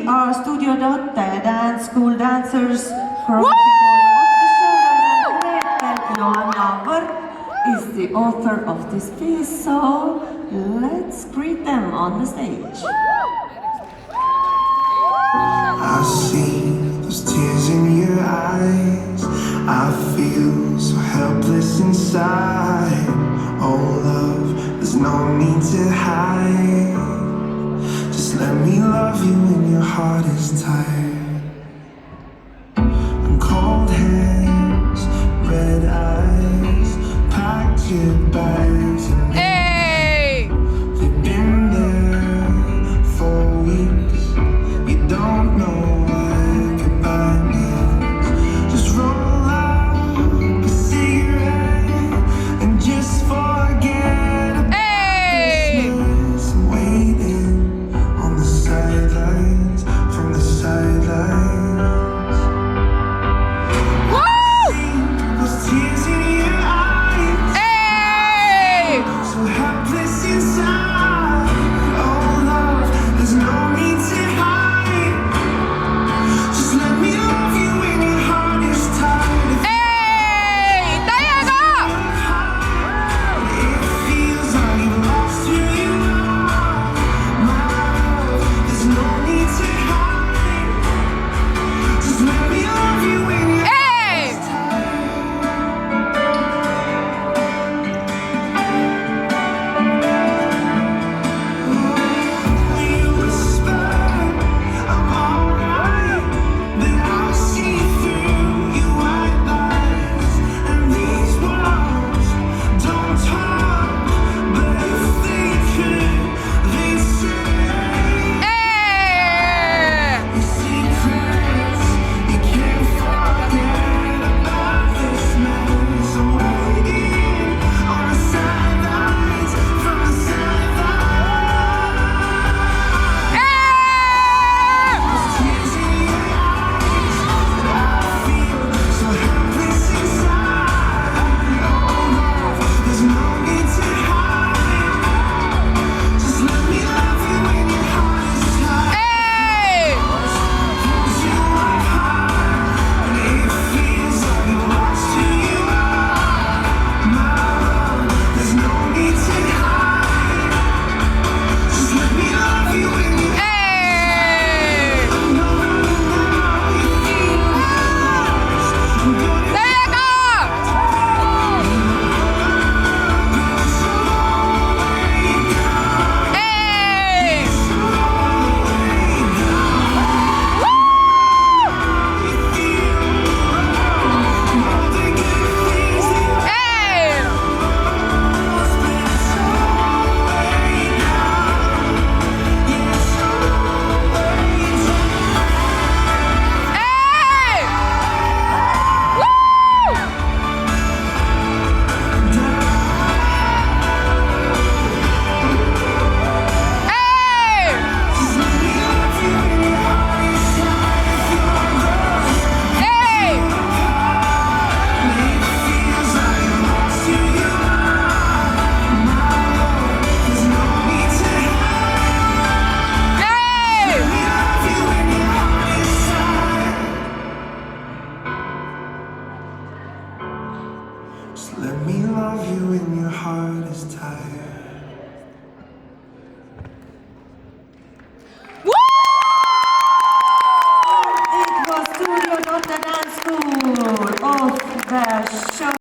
we are Studio Dot, dance school dancers from Off the Shoulders, and Rebecca Joanna Wörth is the author of this piece, so let's greet them on the stage. I see those tears in your eyes. I feel so helpless inside. Oh love, there's no need to hide. Just let me love you when your heart is tired. And cold hands, red eyes, packed your bags and they've been there for weeks. You don't know what goodbye means. Just roll out a cigarette and just forget about this. Waiting on the sidelines, from the sidelines. Those tears in your eyes, so helpless inside. Oh love, there's no need to hide. Just let me love you when your heart is tired. It feels like you've lost who you are. My love, there's no need to hide. Just let me love you when your heart is tired. You whisper, I'm alright, but I see through your white lies. And these walls don't talk, but if they could, they'd say your secrets. You can't forget about this mess. I'm waiting on the sidelines, from the sidelines. Tears in your eyes, I feel so helpless inside. Oh love, there's no need to hide. Just let me love you when your heart is tired. Pulls you apart, and it feels like you've lost who you are. My love, there's no need to hide. Just let me love you when you Just let me love you when your heart is tired. It was Studio Dot, dance school.